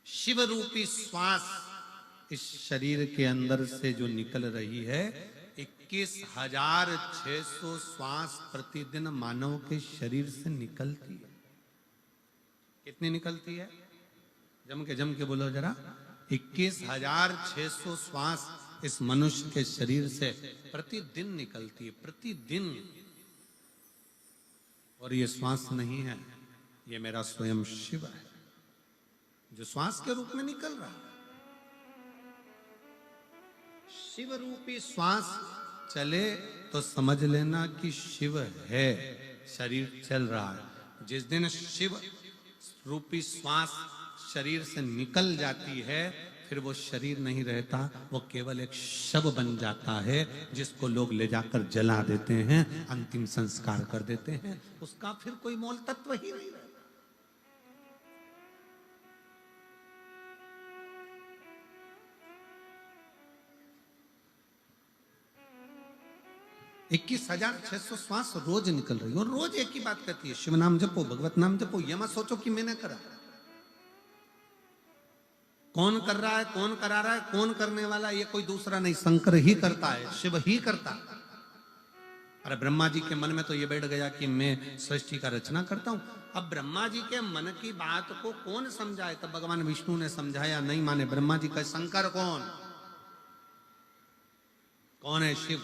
शिव रूपी श्वास इस शरीर के अंदर से जो निकल रही है, 21,600 श्वास प्रतिदिन मानव के शरीर से निकलती है। कितनी निकलती है? जम के बोलो जरा। 21,600 श्वास इस मनुष्य के शरीर से प्रतिदिन निकलती है, प्रतिदिन। और ये श्वास नहीं है, ये मेरा स्वयं शिव है जो श्वास के रूप में निकल रहा है। शिव रूपी श्वास चले तो समझ लेना कि शिव है, शरीर चल रहा है। जिस दिन शिव रूपी श्वास शरीर से निकल जाती है, फिर वो शरीर नहीं रहता, वो केवल एक शव बन जाता है जिसको लोग ले जाकर जला देते हैं, अंतिम संस्कार कर देते हैं। उसका फिर कोई मोल तत्व ही नहीं रहता। 21,600 श्वास रोज निकल रही है और रोज एक ही बात कहती है, शिव नाम जपो, भगवत नाम जपो। ये मत सोचो कि मैंने करा। कौन कर रहा है, कौन करा रहा है, कौन करने वाला, ये कोई दूसरा नहीं, शंकर ही करता है, शिव ही करता है। अरे ब्रह्मा जी के मन में तो ये बैठ गया कि मैं सृष्टि का रचना करता हूं। अब ब्रह्मा जी के मन की बात को कौन समझाए? तब भगवान विष्णु ने समझाया, नहीं माने ब्रह्मा जी का। शंकर कौन? कौन है शिव?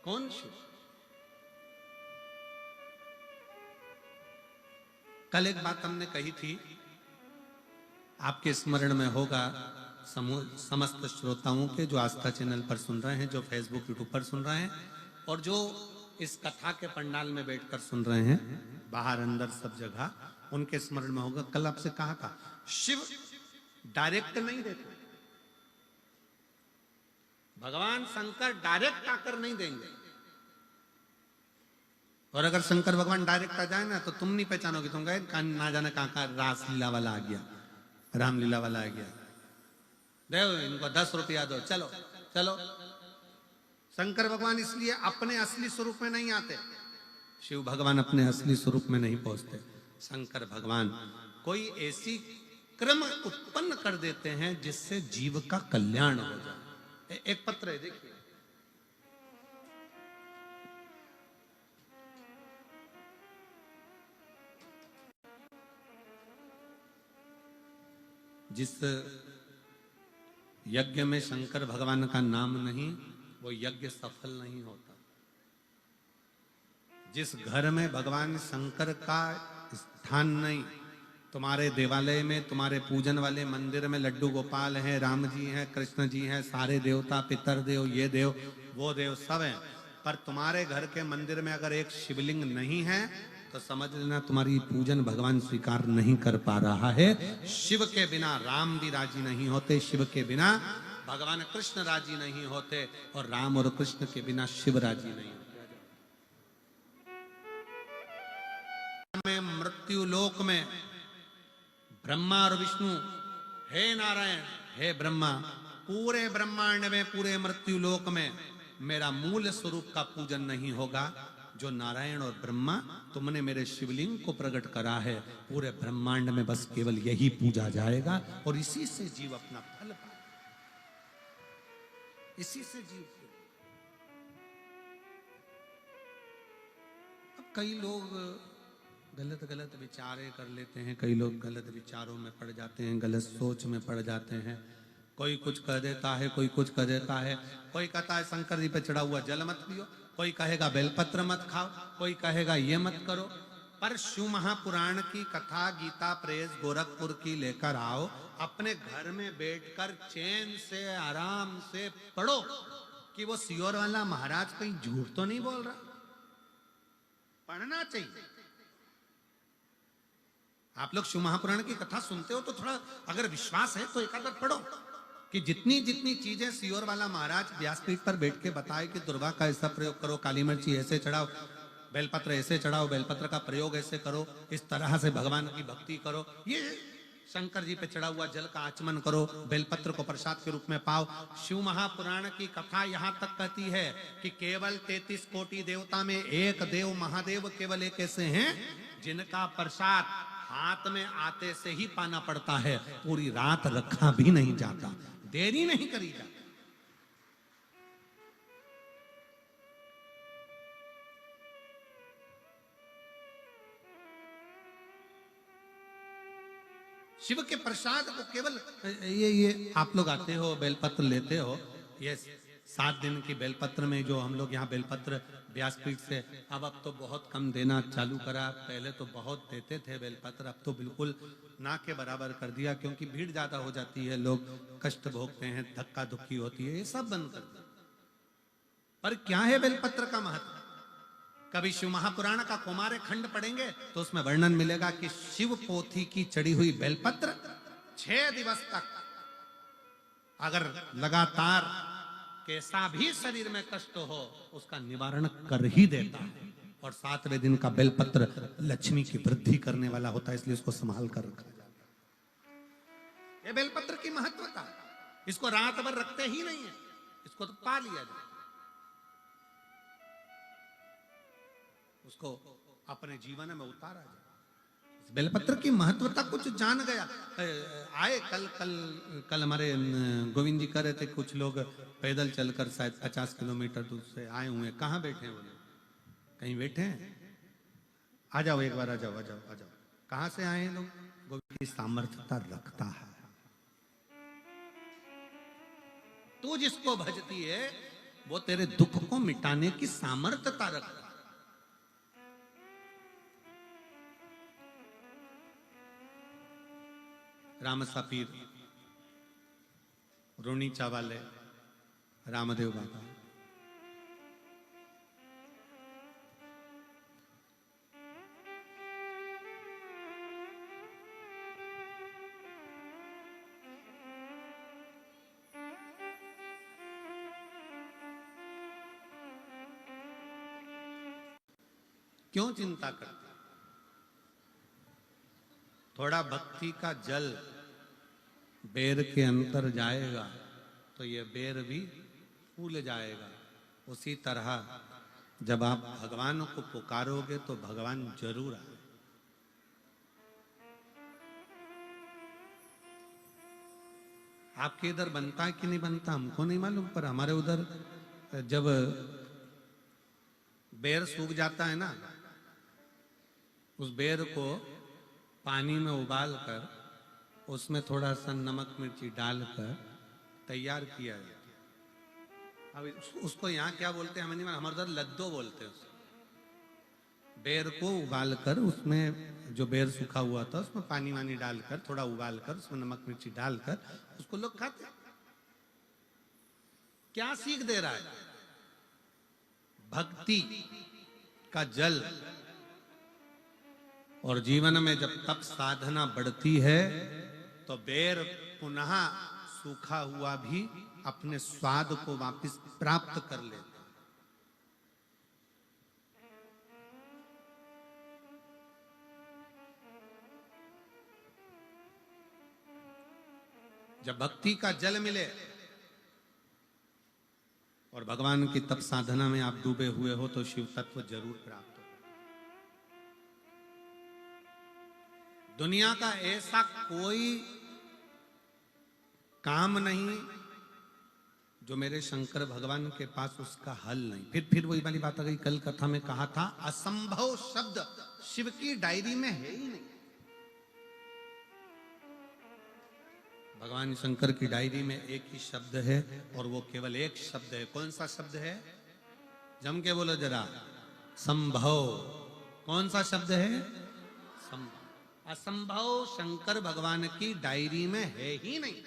कौन शिव? कल एक बात हमने कही थी, आपके स्मरण में होगा, समस्त श्रोताओं के, जो आस्था चैनल पर सुन रहे हैं, जो फेसबुक यूट्यूब पर सुन रहे हैं, और जो इस कथा के पंडाल में बैठकर सुन रहे हैं, बाहर अंदर सब जगह, उनके स्मरण में होगा। कल आपसे कहा था, शिव डायरेक्ट नहीं देते, भगवान शंकर डायरेक्ट आकर नहीं देंगे। और अगर शंकर भगवान डायरेक्ट आ जाए ना, तो तुम नहीं पहचानोगे, तुम कहे ना जाने कहां रासलीला वाला आ गया, रामलीला वाला आ गया, देव इनको 10 रुपया दो, चलो चलो। शंकर भगवान इसलिए अपने असली स्वरूप में नहीं आते, शिव भगवान अपने असली स्वरूप में नहीं पहुंचते। शंकर भगवान कोई ऐसी क्रम उत्पन्न कर देते हैं जिससे जीव का कल्याण हो जाए। एक पत्र है, देखिए, जिस यज्ञ में शंकर भगवान का नाम नहीं, वो यज्ञ सफल नहीं होता। जिस घर में भगवान शंकर का स्थान नहीं, तुम्हारे देवालय में, तुम्हारे पूजन वाले मंदिर में लड्डू गोपाल हैं, राम जी हैं, कृष्ण जी हैं, सारे देवता, पितर देव, ये देव, वो देव सब हैं, पर तुम्हारे घर के मंदिर में अगर एक शिवलिंग नहीं है, तो समझ लेना तुम्हारी पूजन भगवान स्वीकार नहीं कर पा रहा है। शिव के बिना राम भी राजी नहीं होते, शिव के बिना भगवान कृष्ण राजी नहीं होते, और राम और कृष्ण के बिना शिव राजी नहीं होते। में मृत्यु लोक में ब्रह्मा और विष्णु, हे नारायण, हे ब्रह्मा, पूरे ब्रह्मांड में, पूरे मृत्यु लोक में मेरा मूल स्वरूप का पूजन नहीं होगा। जो नारायण और ब्रह्मा तुमने मेरे शिवलिंग को प्रकट करा है, पूरे ब्रह्मांड में बस केवल यही पूजा जाएगा, और इसी से जीव अपना फल पाए, इसी से जीव। अब कई लोग गलत विचारे कर लेते हैं, कई लोग गलत विचारों में पड़ जाते हैं, गलत सोच में पड़ जाते हैं। कोई कुछ कह देता है, कोई कुछ कह देता है। कोई कहता है शंकर जी पे चढ़ा हुआ जल मत पियो, कोई कहेगा बेलपत्र मत खाओ, कोई कहेगा ये मत करो। पर शिव महापुराण की कथा, गीता प्रेस गोरखपुर की लेकर आओ, अपने घर में बैठकर चैन से आराम से पढ़ो कि वो सियोर वाला महाराज कहीं झूठ तो नहीं बोल रहा। पढ़ना चाहिए। आप लोग शिव महापुराण की कथा सुनते हो तो थोड़ा अगर विश्वास है तो एक आध पढ़ो कि जितनी जितनी चीजें सियोर वाला महाराज व्यासपीठ पर बैठ के बताए कि दुर्वा का ऐसा प्रयोग करो, काली मिर्ची ऐसे चढ़ाओ, बेलपत्र ऐसे चढ़ाओ, बेलपत्र का प्रयोग ऐसे करो, इस तरह से भगवान की भक्ति करो, ये शंकर जी पे चढ़ा हुआ जल का आचमन करो, बेलपत्र को प्रसाद के रूप में पाओ। शिव महापुराण की कथा यहां तक कहती है कि केवल 33 कोटि देवता में एक देव महादेव केवल एक ऐसे हैं जिनका प्रसाद हाथ में आते से ही पाना पड़ता है, पूरी रात रखा भी नहीं जाता, देरी नहीं करी जाती। शिव के प्रसाद को केवल ये आप लोग आते हो बेलपत्र लेते हो, ये 7 दिन की बेलपत्र में जो हम लोग यहाँ बेलपत्र व्यासपीठ से अब तो बहुत कम देना चालू करा, पहले तो बहुत देते थे बेलपत्र, अब तो बिल्कुल ना के बराबर कर दिया, क्योंकि भीड़ ज्यादा हो जाती है, लोग कष्ट भोगते हैं, धक्का धुक्की होती है, ये सब बंद कर दिया। पर क्या है बेलपत्र का महत्व? कभी शिव महापुराण का कुमार खंड पढ़ेंगे तो उसमें वर्णन मिलेगा कि शिव पोथी की चढ़ी हुई बेलपत्र 6 दिवस तक अगर लगातार कैसा भी शरीर में कष्ट हो उसका निवारण कर ही देता है। और 7वें दिन का बेलपत्र लक्ष्मी की वृद्धि करने वाला होता है, इसलिए इसको संभाल कर रखा जाता है। ये बेलपत्र की महत्वता, इसको रात भर रखते ही नहीं है, इसको तो पा लिया जाए, उसको अपने जीवन में उतारा जाए। बेलपत्र की महत्वता कुछ जान गया। आए कल हमारे गोविंद जी कह रहे थे, कुछ लोग पैदल चलकर शायद 50 किलोमीटर दूर से आए हुए, कहाँ बैठे हैं वो लोग? कहीं बैठे हैं? आ जाओ एक बार, आ जाओ आ जाओ आ जाओ। कहाँ से आए हैं लोग? गोविंद की सामर्थ्यता रखता है। तू जिसको भजती है वो तेरे दुख को मिटाने की सामर्थ्यता रखता है। रामसा पीर, रोनीचा वाले रामदेव बाबा, क्यों चिंता करते? थोड़ा भक्ति का जल बेर के अंदर जाएगा तो ये बेर भी फूल जाएगा। उसी तरह जब आप भगवान को पुकारोगे तो भगवान जरूर आए। आपके इधर बनता है कि नहीं बनता हमको नहीं मालूम, पर हमारे उधर जब बेर सूख जाता है ना, उस बेर को पानी में उबाल कर उसमें थोड़ा सा नमक मिर्ची डालकर तैयार किया जाता है। अब उसको यहाँ क्या बोलते हैं हमें नहीं, हमारे उधर लद्दो बोलते हैं उसको। बेर को उबाल कर उसमें जो बेर सूखा हुआ था उसमें पानी वानी डालकर थोड़ा उबाल कर उसमें नमक मिर्ची डालकर उसको लोग खाते हैं। क्या सीख दे रहा है? भक्ति का जल। और जीवन में जब तप साधना बढ़ती है तो बेर पुनः सूखा हुआ भी अपने स्वाद को वापस प्राप्त कर लेता। जब भक्ति का जल मिले और भगवान की तप साधना में आप डूबे हुए हो तो शिव तत्व जरूर प्राप्त हो। दुनिया का ऐसा कोई काम नहीं जो मेरे शंकर भगवान के पास उसका हल नहीं। फिर वही वाली बात आ गई, कल कथा में कहा था असंभव शब्द शिव की डायरी में है ही नहीं। भगवान शंकर की डायरी में एक ही शब्द है और वो केवल एक शब्द है। कौन सा शब्द है? जम के बोलो जरा, संभव। कौन सा शब्द है? संभव। असंभव शंकर भगवान की डायरी में है ही नहीं।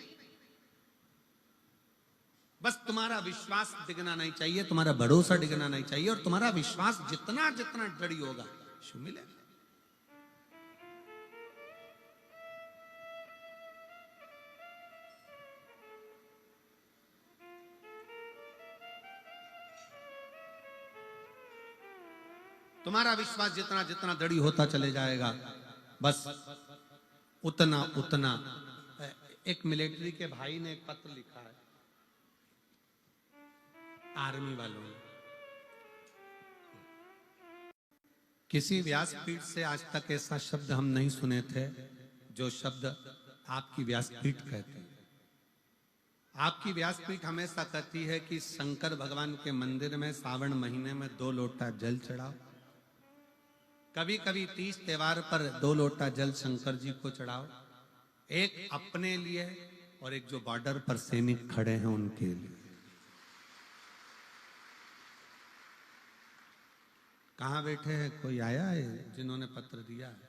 बस तुम्हारा विश्वास डिगना नहीं चाहिए, तुम्हारा भरोसा डिगना नहीं चाहिए, और तुम्हारा विश्वास जितना जितना दृढ़ होगा शिव मिलेगा। तुम्हारा विश्वास जितना जितना दृढ़ होता चले जाएगा, बस उतना उतना। एक मिलिट्री के भाई ने एक पत्र लिखा है आर्मी वालों ने, किसी व्यासपीठ से आज तक ऐसा शब्द हम नहीं सुने थे जो शब्द आपकी व्यासपीठ कहती है। आपकी व्यासपीठ हमेशा कहती है कि शंकर भगवान के मंदिर में सावन महीने में 2 लोटा जल चढ़ाओ। कभी कभी 30 त्योहार पर 2 लोटा जल शंकर जी को चढ़ाओ, एक अपने लिए और एक जो बॉर्डर पर सैनिक खड़े हैं उनके लिए। कहां बैठे हैं? कोई आया है जिन्होंने पत्र दिया है?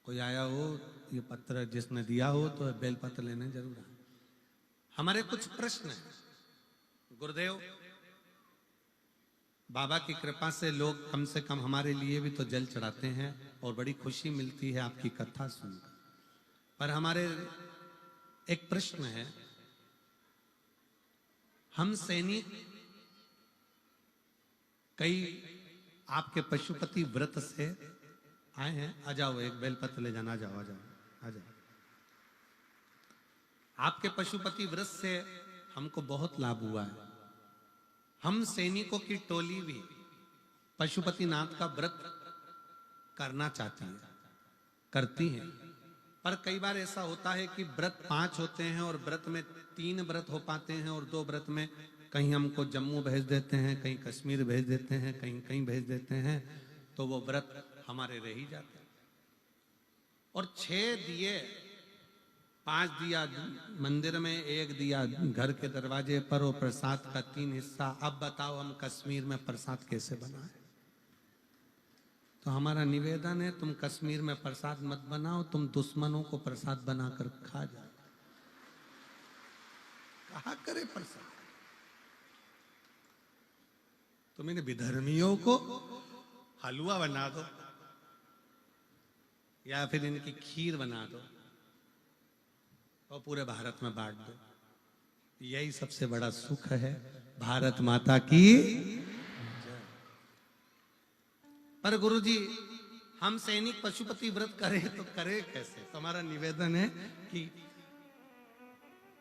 कोई आया हो, ये पत्र जिसने दिया हो तो बेल पत्र लेने जरूर आए। हमारे कुछ प्रश्न हैं। गुरुदेव, बाबा की कृपा से लोग कम से कम हमारे लिए भी तो जल चढ़ाते हैं और बड़ी खुशी मिलती है आपकी कथा सुनकर। पर हमारे एक प्रश्न है, हम सैनिक कई आपके पशुपति व्रत से आए हैं। आ जाओ, एक बेलपत्र ले जाना। आ जाओ, आ जाओ, आ जाओ। आपके पशुपति व्रत से हमको बहुत लाभ हुआ है। हम सैनिकों की टोली भी पशुपतिनाथ का व्रत करना चाहती है, करती है। पर कई बार ऐसा होता है कि व्रत 5 होते हैं और व्रत में 3 व्रत हो पाते हैं और 2 व्रत में कहीं हमको जम्मू भेज देते हैं, कहीं कश्मीर भेज देते हैं, कहीं कहीं भेज देते हैं, तो वो व्रत हमारे रह ही जाते हैं। और 6 दिए, 5 दिया मंदिर में, 1 दिया घर के दरवाजे पर, और प्रसाद का 3 हिस्सा। अब बताओ हम कश्मीर में प्रसाद कैसे बनाए? तो हमारा निवेदन है, तुम कश्मीर में प्रसाद मत बनाओ, तुम दुश्मनों को प्रसाद बनाकर खा जाओ। कहा करे प्रसाद? तुम इन विधर्मियों को हलवा बना दो या फिर इनकी खीर बना दो और पूरे भारत में बांट दो। यही सबसे बड़ा सुख है। भारत माता की। पर गुरुजी, हम सैनिक पशुपति व्रत करें तो करें कैसे? तो हमारा निवेदन है कि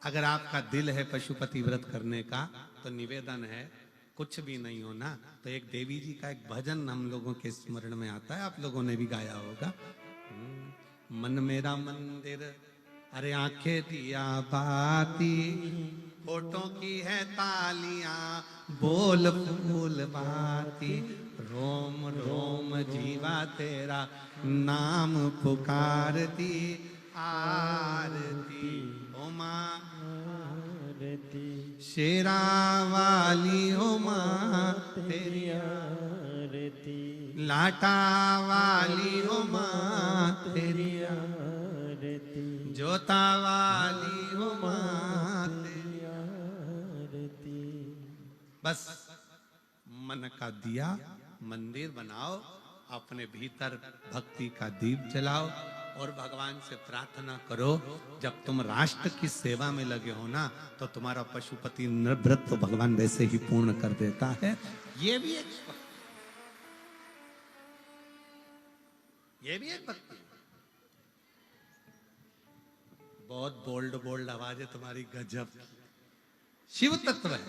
अगर आपका दिल है पशुपति व्रत करने का, तो निवेदन है, कुछ भी नहीं हो ना तो एक देवी जी का एक भजन हम लोगों के स्मरण में आता है, आप लोगों ने भी गाया होगा। मन मेरा मंदिर, अरे आंखें दिया बाती, होठों की है तालियां, बोल फूल बाती, रोम रोम जीवा तेरा नाम पुकारती, आरती ओ मां शेरा वाली हो मां तेरी आरती, लाटा वाली हो मां तेरी आरती, जोता वाली हो मां तेरी आरती। बस मन का दिया मंदिर बनाओ, अपने भीतर भक्ति का दीप जलाओ और भगवान से प्रार्थना करो। जब तुम राष्ट्र की सेवा में लगे हो ना, तो तुम्हारा पशुपति व्रत तो भगवान वैसे ही पूर्ण कर देता है। ये भी एक भक्ति। बहुत बोल्ड आवाज है तुम्हारी, गजब शिव तत्व है।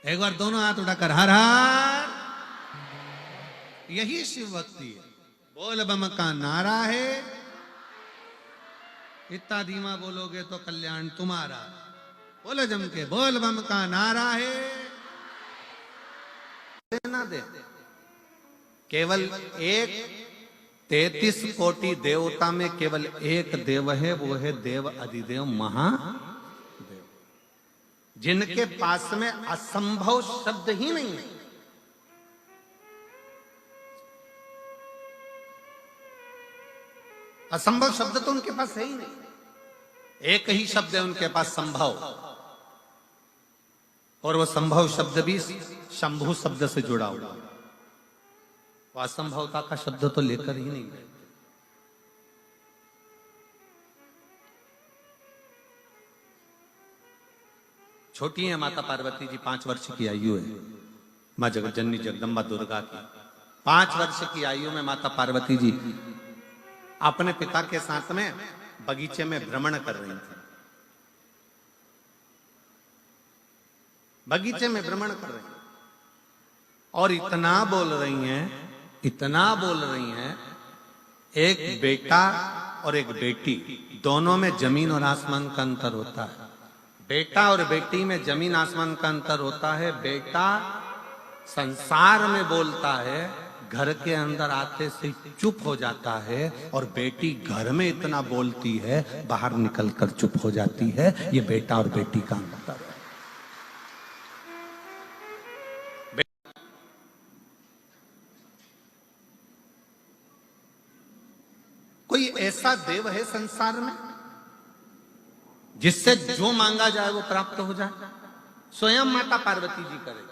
एक बार दोनों हाथ उठाकर हर हर, यही शिव भक्ति है। बोल बम का नारा है, इतना धीमा बोलोगे तो कल्याण तुम्हारा। बोलो जम के, बोल बम का नारा है। देना दे, केवल एक 33 कोटि देवता में केवल एक देव है, वो है देव अधिदेव महादेव, जिनके पास में असंभव शब्द ही नहीं है। असंभव शब्द तो उनके पास है ही नहीं, एक ही शब्द है उनके पास, संभव। और वो संभव शब्द भी शंभु शब्द से जुड़ा हुआ, वो असंभवता का शब्द तो लेकर ही नहीं गए। छोटी है माता पार्वती जी, 5 वर्ष की आयु है। मां जगत जननी जगदम्बा दुर्गा की 5 वर्ष की आयु में माता पार्वती जी अपने पिता के साथ में बगीचे में भ्रमण कर रही थी। बगीचे में भ्रमण कर रही, और इतना बोल रही हैं, एक बेटा और एक बेटी, दोनों में जमीन और आसमान का अंतर होता है। बेटा और बेटी में जमीन आसमान का अंतर होता है। बेटा संसार में बोलता है, घर के अंदर आते से चुप हो जाता है, और बेटी घर में इतना बोलती है, बाहर निकलकर चुप हो जाती है। ये बेटा और बेटी का अंतर है। कोई ऐसा देव है संसार में जिससे जो मांगा जाए वो प्राप्त हो जाए? स्वयं माता पार्वती जी करे,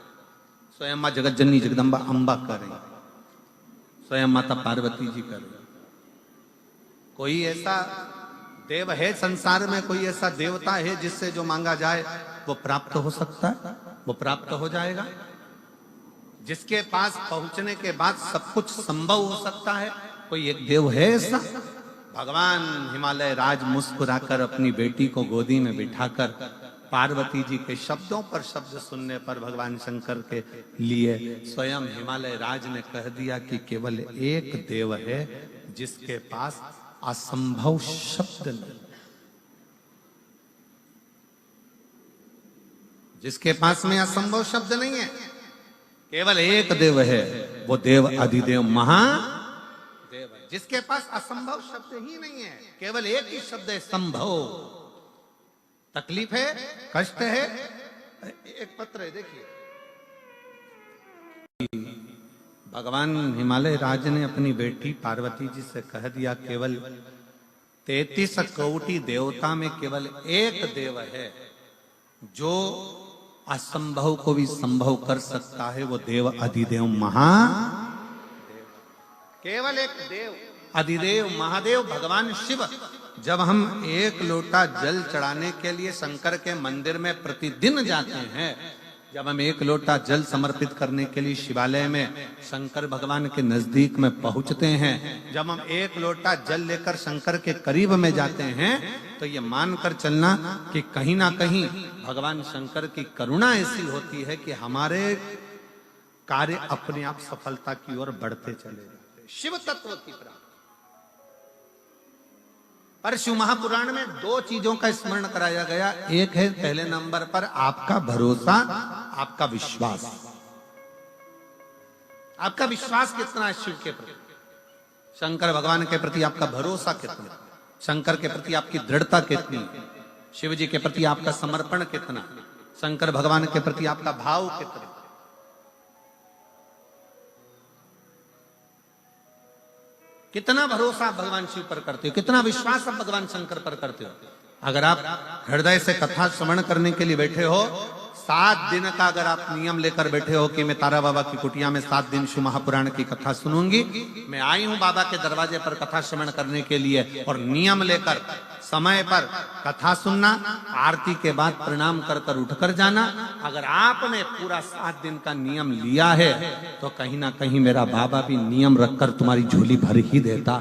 स्वयं मां जगत जननी जगदम्बा अंबा करे, स्वयं माता पार्वती जी करे। कोई ऐसा देव है संसार में, कोई ऐसा देवता है जिससे जो मांगा जाए वो प्राप्त हो सकता है, वो प्राप्त हो जाएगा? जिसके पास पहुंचने के बाद सब कुछ संभव हो सकता है, कोई एक देव है ऐसा? भगवान हिमालय राज मुस्कुराकर अपनी बेटी को गोदी में बिठाकर पार्वती जी के शब्दों पर शब्द सुनने पर भगवान शंकर के लिए स्वयं हिमालय राज ने कह दिया कि केवल एक देव है जिसके पास असंभव शब्द नहीं, जिसके पास में असंभव शब्द नहीं है। केवल एक देव है, वो देव अधिदेव महादेव है, जिसके पास असंभव शब्द ही नहीं है। केवल एक ही शब्द है, संभव। तकलीफ है, कष्ट है। एक पत्र है, देखिए, भगवान हिमालय राज ने अपनी बेटी पार्वती जी से कह दिया, केवल 33 कोटि देवता में केवल एक देव है जो असंभव को भी संभव कर सकता है, वो देव अधिदेव महादेव। केवल एक देव अधिदेव महादेव भगवान शिव। जब हम एक लोटा जल चढ़ाने के लिए शंकर के मंदिर में प्रतिदिन जाते हैं, जब हम एक लोटा जल समर्पित करने के लिए शिवालय में शंकर भगवान के नजदीक में पहुंचते हैं, जब हम एक लोटा जल लेकर शंकर के करीब में जाते हैं, तो ये मानकर चलना कि कहीं ना कहीं भगवान शंकर की करुणा ऐसी होती है कि हमारे कार्य अपने आप सफलता की ओर बढ़ते चले जाते। शिव तत्व की प्राप्ति। पर शिव महापुराण में 2 चीजों का स्मरण कराया गया। एक है पहले नंबर पर आपका भरोसा, आपका विश्वास। आपका विश्वास कितना है शिव के प्रति, शंकर भगवान के प्रति आपका भरोसा कितना, शंकर के प्रति आपकी दृढ़ता कितनी, शिव जी के प्रति आपका समर्पण कितना, शंकर भगवान के प्रति आपका भाव कितना। कितना भरोसा आप भगवान शिव पर करते हो, कितना विश्वास आप भगवान शंकर पर करते हो। अगर आप हृदय से कथा श्रवण करने के लिए बैठे हो, 7 दिन का अगर आप नियम लेकर बैठे हो कि मैं तारा बाबा की कुटिया में 7 दिन शिव महापुराण की कथा सुनूंगी, मैं आई हूं बाबा के दरवाजे पर कथा श्रवण करने के लिए, और नियम लेकर समय पर कथा सुनना, आरती के बाद प्रणाम कर कर उठकर जाना, अगर आपने पूरा 7 दिन का नियम लिया है तो कहीं ना कहीं मेरा बाबा भी नियम रखकर तुम्हारी झोली भर ही देता।